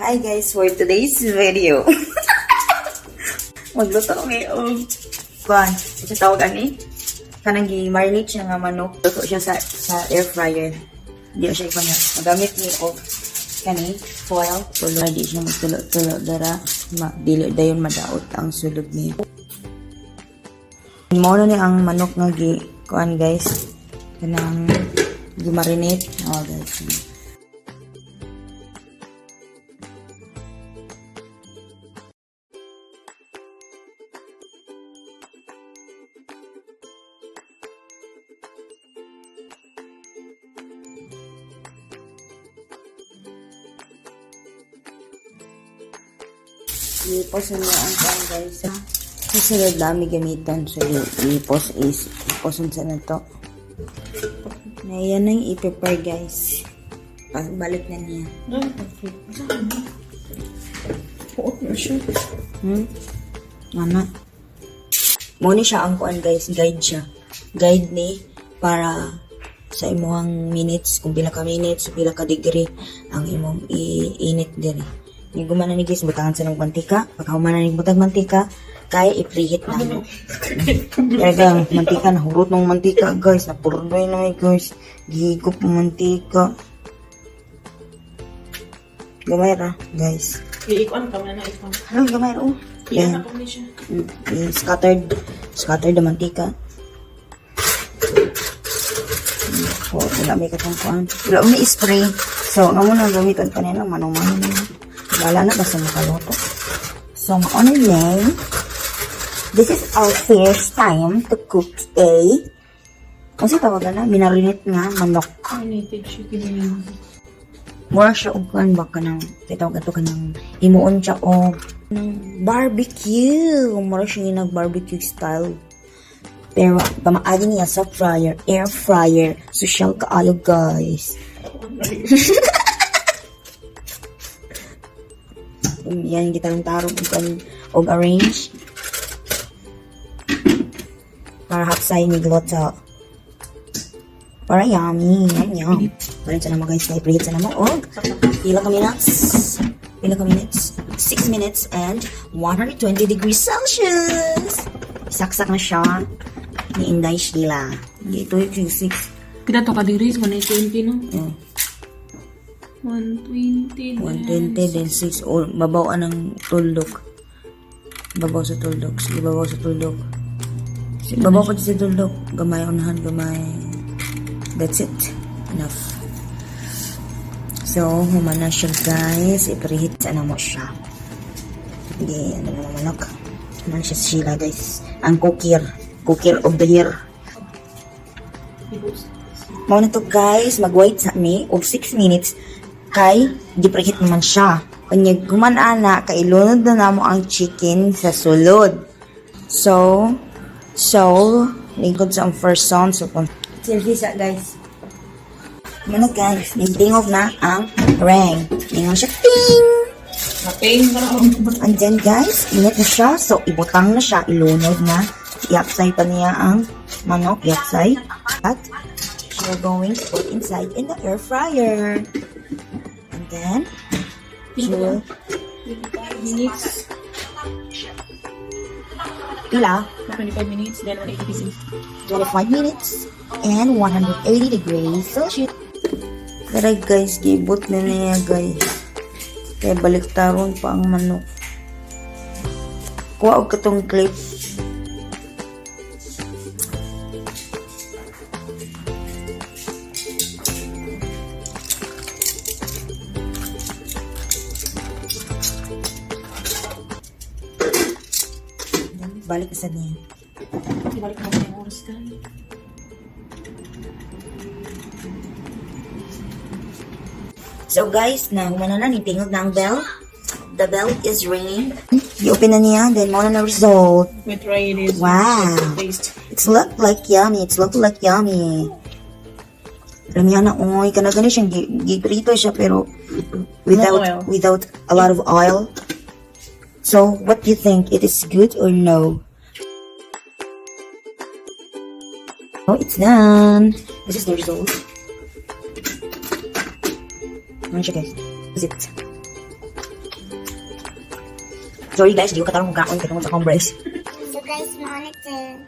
Hi guys, for today's video. Magluto kami og kuan. Ito tawag ani. Kanang gi-marinate siya nga manok. Luto siya sa air fryer. Di siya ikanya. Magamit ni og kani foil. Kulo di siya magtulo-tulo dara. Dili dayon madaot ang sulod niya. Mo na ni ang manok nga gi kuan guys. Kanang gi-marinate. Oh guys. Ipos na ang kan guys. Susunod dami gamitan. So, ipos sa na to. Na yan ang i-prepare guys. Balik na niya. Puot na siya. Mama. Muna siya ang kuan guys. Guide siya. Guide ni para sa imong minutes. Kung pila ka minutes, pila ka degree ang imong i-init din. Yung gumana ni guys, butangan sa ng mantika. Pagka humana ni butang mantika, kaya i-preheat na. Talagang mantika, nahurot ng mantika guys. Napurdoy na guys. Gihigop ng mantika. Gamay ra guys. Iikuan ka na ikaw. Ano, gamay ra oh. Iyan ako ni siya. Scattered na mantika. Wala may katungkuan. Wala may spray. So, nga muna gamitan kanina, manong-manong na. Wala na basta makaluto. So, ano yan? This is our first time to cook kasi tawagan na, minarinate nga, manok. Marinated siya, kininin. Mura siya og kan baka nang, tawag ito ka nang, imuon siya og ng barbecue. Mura siya nag-barbecue style. Pero, pamaagi niya sa fryer, air fryer. Social kaayo guys. Yan, gitarong-tarong og arrange para hapsay ni gloto para yummy yum. Parin sa naman guys, na-preheat sa naman og pila ka minutes 6 minutes and 120 degrees Celsius. Saksak na siya ni Inday Sheila. Ito yung 6 Pila to ka degrees? 120 no? yeah. 120 then 6 or babaw ng tuldok. Babaw sa tuldok. Sige, babaw sa tuldok. Sige, babaw pa sa tuldok. Gamay, unahan, gamay. That's it. Enough. So, humana siya guys. I-preheat sa mo siya. Sige, ano naman manok. Humana siya sila guys. Ang cooker. Cooker of the year. Mau na to guys. Mag-wait sa me of 6 minutes. Kay, di-preheat naman siya. Kanyag gumanana, kailunod na namo ang chicken sa sulod. So, lingkod sa ang first sound. So, silvisa guys. Muna guys, nagtingog na ang rang. Tingnan siya, ting! Maping na ako. And then guys, init na siya. So, ibutang na siya, ilunod na. Iapsay pa niya ang manok, iapsay. At, we're going to put inside in the air fryer. And then, sure. 25 minutes. Pila? 25 minutes, then 180 pieces. 25 minutes and 180 degrees Celsius. Pero guys, gibot na niya guys. Kaya baliktaron pa ang manok. Kuha og katong clip. Balik sa niya. Ibalik mo yung oras ka. So guys, humana na, nitingog na ang bell. The bell is ringing. I-open na niya, then mo na result. We try it. Wow. Taste. It's look like yummy. Ramihan na, oy, kanagani siyang giprito siya, pero without a lot of oil. So, what do you think? It is good or no? Oh, it's done. This is the result. Ano siya guys? This is it. Sorry guys, di ko katarong kaon katungod sa akong breast. So guys, monitor.